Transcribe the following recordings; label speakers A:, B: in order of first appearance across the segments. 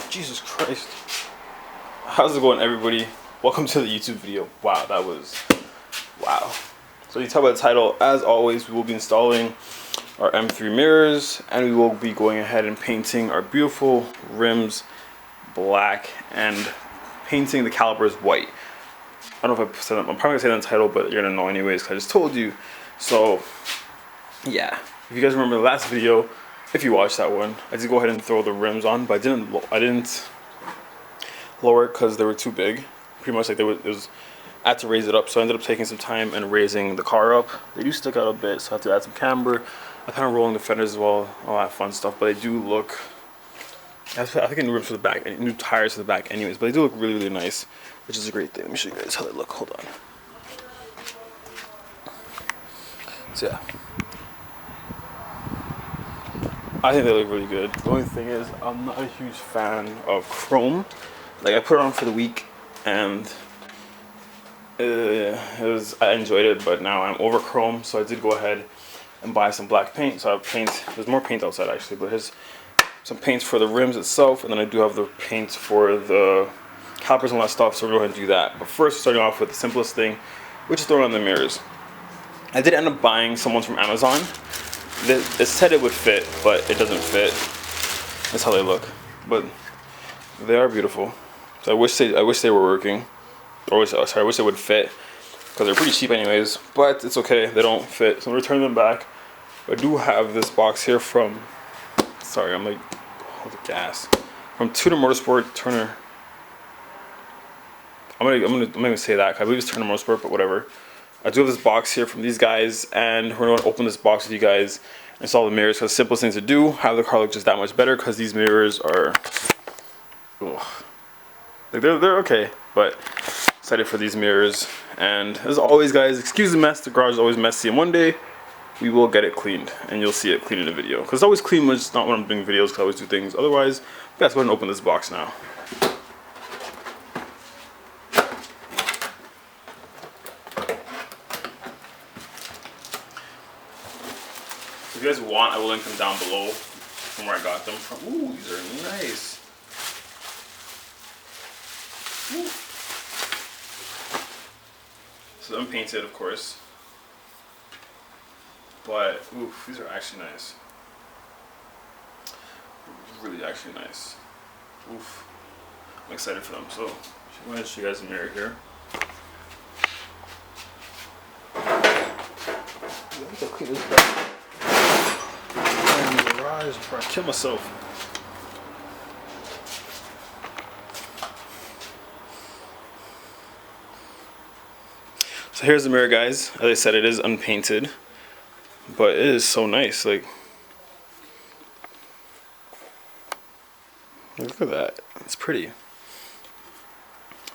A: Jesus Christ. How's it going, everybody? Welcome to the YouTube video. Wow, that was... wow. So you tell by the title, as always, we will be installing our M3 mirrors, and we will be going ahead and painting our beautiful rims black and painting the calipers white. I don't know if I said that. I'm probably gonna say that in the title, but you're gonna know anyways because I just told you. So yeah, if you guys remember the last video, if you watched that one, I did go ahead and throw the rims on, but I didn't lower it because they were too big. Pretty much like I had to raise it up, so I ended up taking some time and raising the car up. They do stick out a bit, so I have to add some camber. I kind of rolling the fenders as well, all that fun stuff, but they do look... I think I need rims for the back, new tires for the back anyways, but they do look really, really nice, which is a great thing. Let me show you guys how they look. Hold on. So yeah, I think they look really good. The only thing is, I'm not a huge fan of chrome. Like, I put it on for the week, and I enjoyed it, but now I'm over chrome, so I did go ahead and buy some black paint. So I have paint, there's more paint outside actually, but here's some paints for the rims itself, and then I do have the paints for the calipers and all that stuff, so we're going to do that. But first, starting off with the simplest thing, which is throwing on the mirrors. I did end up buying some ones from Amazon. It said it would fit, but it doesn't fit. That's how they look, but they are beautiful. So I wish they were working. I wish they would fit, because they're pretty cheap anyways, but it's okay, they don't fit, so I'm returning them back. I do have this box here from, sorry, I'm like, hold the gas, from Tudor Motorsport, Turner. I'm not gonna say that, 'cause I believe it's Turner Motorsport, but whatever. I do have this box here from these guys, and we're gonna open this box with you guys, install the mirrors, because the simplest thing to do, have the car look just that much better, because these mirrors are, ugh. Like they're okay, but excited for these mirrors. And as always, guys, excuse the mess, the garage is always messy, and one day we will get it cleaned, and you'll see it clean in the video, because it's always clean when it's not when I'm doing videos, because I always do things otherwise. Let's go ahead and open this box now. If you guys want, I will link them down below from where I got them from. Ooh, these are nice. Ooh. So unpainted, of course, but oof, these are actually nice. Really, actually nice. Oof, I'm excited for them. So I'm going to show you guys the mirror here. I need to clean this back. I'm in the garage before I kill myself. So here's the mirror, guys. As I said, it is unpainted, but it is so nice. Like, look at that. It's pretty.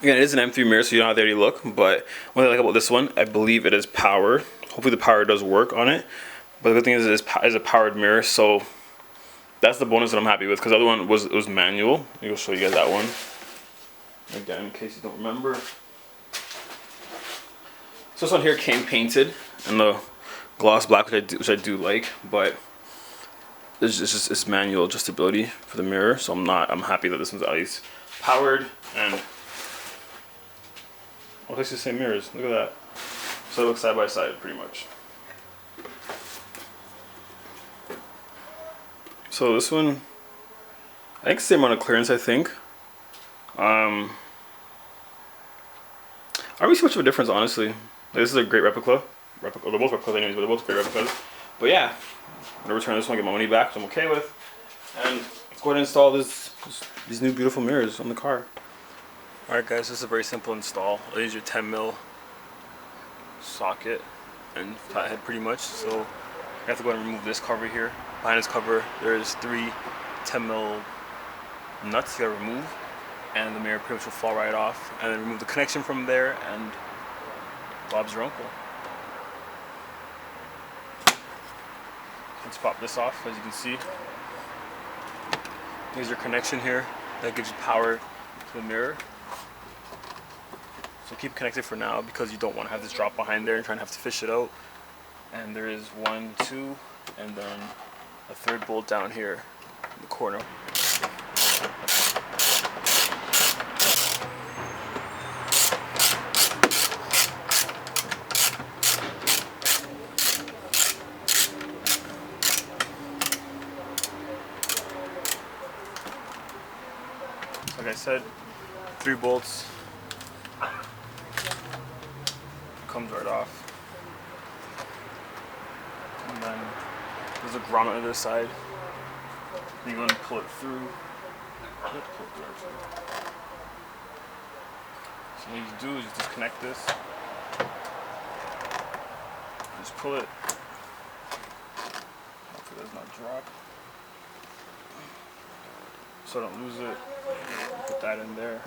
A: Again, it is an M3 mirror, so you know how they already look. But what I like about this one, I believe it is power. Hopefully the power does work on it. But the good thing is it is a powered mirror, so that's the bonus that I'm happy with. Because the other one was manual. I'll show you guys that one again in case you don't remember. So this one here came painted in the gloss black, which I do like, but it's manual adjustability for the mirror, so I'm happy that this one's at least powered, and oh, it's the same mirrors. Look at that. So it looks side by side pretty much. So this one, I think it's the same amount of clearance. I think. I don't really see much of a difference, honestly. This is a great replica. They're both replicas anyways, but they're both great replicas. But yeah, I'm gonna return this one, get my money back, which I'm okay with. And let's go ahead and install these new beautiful mirrors on the car. Alright guys, this is a very simple install. I'll use your 10mm socket and flathead pretty much. So you have to go ahead and remove this cover here. Behind this cover, there's 3 10mm nuts you gotta remove, and the mirror pretty much will fall right off. And then remove the connection from there, and Bob's your uncle. Let's pop this off. As you can see, here's your connection here that gives you power to the mirror. So keep connected for now, because you don't want to have this drop behind there and try to have to fish it out. And there is 1, 2, and then a third bolt down here in the corner. Like I said, 3 bolts, comes right off. And then there's a grommet on this side. You go and pull it through. So what you do is you disconnect this. Just pull it. Hopefully it does not drop. So I don't lose it. Put that in there.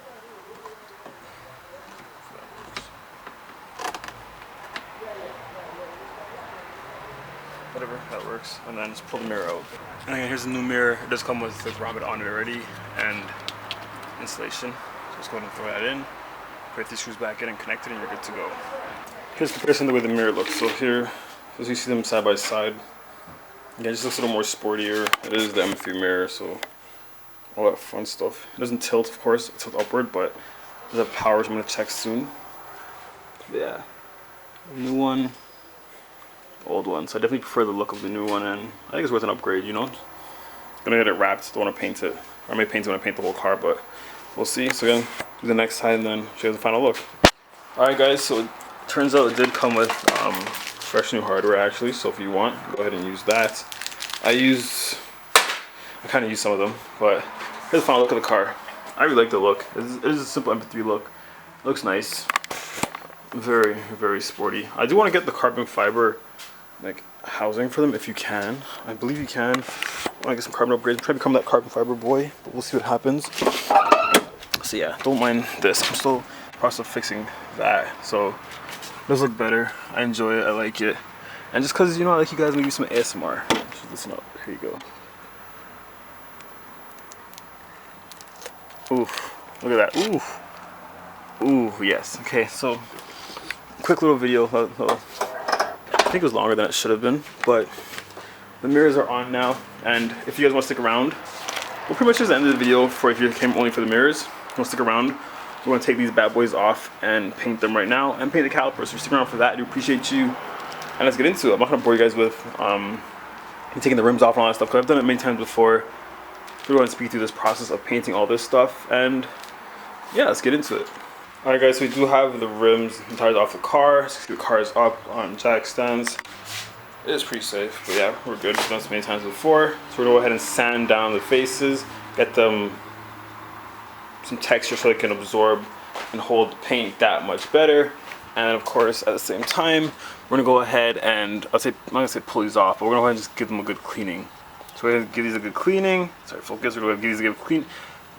A: Whatever, that works. And then just pull the mirror out. And again, here's the new mirror. It does come with the grommet on it already and insulation. So just go ahead and throw that in. Put these screws back in and connect it, and you're good to go. Here's a comparison of the way the mirror looks. So here, as you see them side by side, yeah, it just looks a little more sportier. It is the M3 mirror, so all that fun stuff. It doesn't tilt, of course, it tilts upward, but there's a power, which I'm gonna check soon. But yeah, the new one, the old one. So I definitely prefer the look of the new one, and I think it's worth an upgrade, you know? Gonna get it wrapped, don't wanna paint it. Or I may paint it when I paint the whole car, but we'll see. So again, do the next side and then show you the final look. Alright guys, so it turns out it did come with fresh new hardware actually, so if you want, go ahead and use that. I kind of use some of them, but here's the final look of the car. I really like the look. It is a simple MP3 look. It looks nice. Very, very sporty. I do want to get the carbon fiber like housing for them if you can. I believe you can. I want to get some carbon upgrades. Try to become that carbon fiber boy, but we'll see what happens. So yeah, don't mind this. I'm still in the process of fixing that. So it does look better. I enjoy it. I like it. And just because, you know, I like you guys, maybe some ASMR. Just listen up. Here you go. Oof. Look at that. Oof. Ooh, yes. Okay, so quick little video. I think it was longer than it should have been, but the mirrors are on now. And if you guys want to stick around, well, pretty much just the end of the video for if you came only for the mirrors. If you want to stick around, we're going to take these bad boys off and paint them right now and paint the calipers. So stick around for that. I do appreciate you. And let's get into it. I'm not going to bore you guys with taking the rims off and all that stuff because I've done it many times before. We're going to speed through this process of painting all this stuff, and yeah, let's get into it. Alright guys, so we do have the rims and tires off the car. So the car is up on jack stands. It is pretty safe, but yeah, we're good. We've done this many times before. So we're going to go ahead and sand down the faces, get them some texture so they can absorb and hold the paint that much better. And of course, at the same time, we're going to go ahead and, I'm not going to say pull these off, but we're going to go ahead and just give them a good cleaning. So we're going to give these a good cleaning. Sorry, focus. We're going to give these a good clean.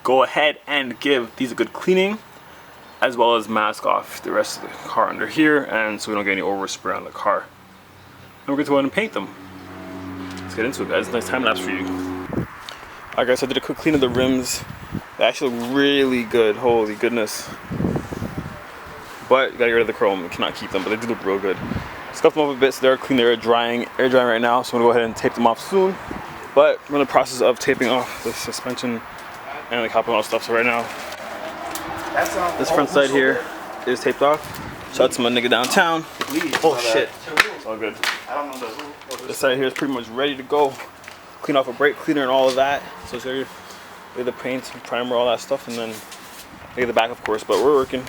A: Go ahead and give these a good cleaning, as well as mask off the rest of the car under here, and so we don't get any overspray on the car. And we're going to go ahead and paint them. Let's get into it, guys. Nice time lapse for you. Alright guys, so I did a quick clean of the rims. They actually look really good. Holy goodness. But you gotta get rid of the chrome. You cannot keep them, but they do look real good. Scuffed them up a bit so they're clean. They're air drying right now, so I'm gonna go ahead and tape them off soon. But we're in the process of taping off the suspension and the caliper and all stuff. So right now, this front side here is taped off. Shout out to my nigga downtown. Oh shit, it's all good. This side here is pretty much ready to go. Clean off a brake cleaner and all of that. So here, the paint, primer, all that stuff, and then get the back, of course. But we're working.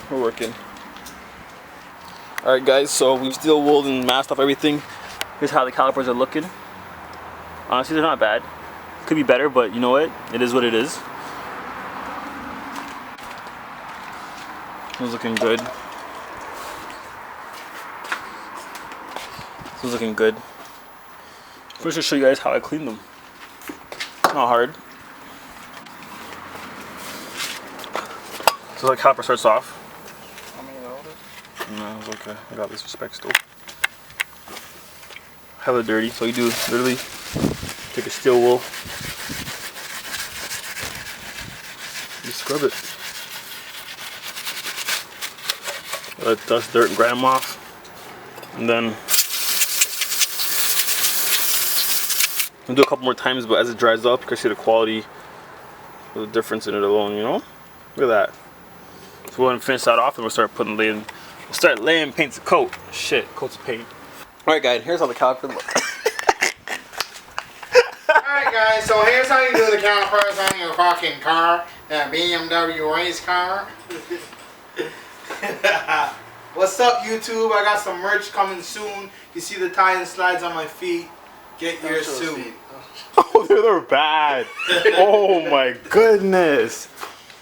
A: All right, guys. So we've steel wooled and masked off everything. Here's how the calipers are looking. Honestly, they're not bad. Could be better, but you know what? It is what it is. This one's looking good. This one's looking good. First, I'll show you guys how I clean them. It's not hard. So the caliper starts off. No, it's okay. I got this respect still. Hella dirty. So you do literally take a steel wool, you scrub it. Let dust, dirt, and grime off, and then I'll do a couple more times. But as it dries up, you can see the quality There's a difference in it alone, you know? Look at that. So we'll go ahead and finish that off and we'll start laying paint to coat. Shit, coats of paint. Alright guys, here's how the caliper looks.
B: Alright guys, so here's how you do the calipers on your fucking car. That BMW race car. What's up YouTube? I got some merch coming soon. You see the tie and slides on my feet. Get yours soon.
A: Oh, they're bad. Oh my goodness.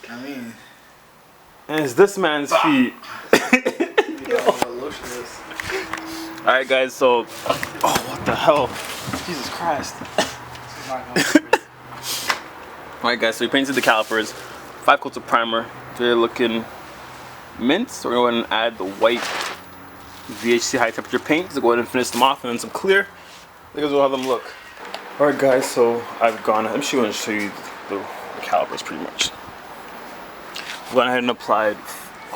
B: I mean,
A: and it's this man's feet. Alright guys, so oh what the hell? Jesus Christ. Alright guys, so we painted the calipers, 5 coats of primer. They're looking mint, so we're going to go ahead and add the white VHC high temperature paint to go ahead and finish them off, and then some clear. Because we'll have them look. Alright guys, so I'm just going to show you the calipers pretty much. I went ahead and applied,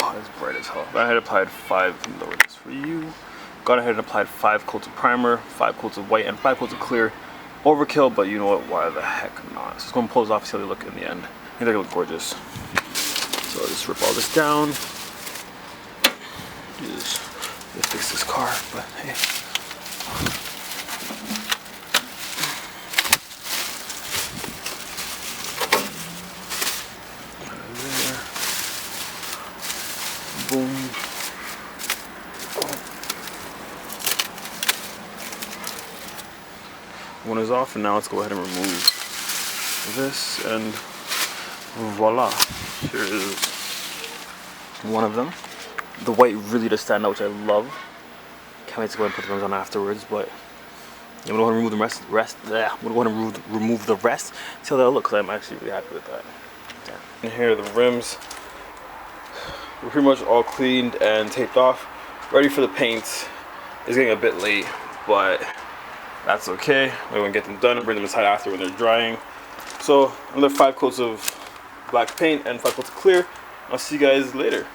A: oh it's bright as hell. I went ahead and applied 5, lower this for you. Gone ahead and applied 5 coats of primer, 5 coats of white, and 5 coats of clear. Overkill, but you know what, why the heck not. So it's going to pose off, see how they look in the end. I think they look gorgeous. So I'll just rip all this down. Just fix this car, but hey. Boom. One is off, and now let's go ahead and remove this, and voila, here is one of them. The white really does stand out, which I love. Can't wait to go ahead and put the rims on afterwards, but I'm gonna go ahead and remove the rest. I'm gonna go ahead and remove the rest. See how that'll look, because I'm actually really happy with that. Yeah. And here are the rims. We're pretty much all cleaned and taped off, ready for the paint. It's getting a bit late, but that's okay. We're gonna get them done and bring them inside after when they're drying. So another 5 coats of black paint and 5 coats of clear. I'll see you guys later.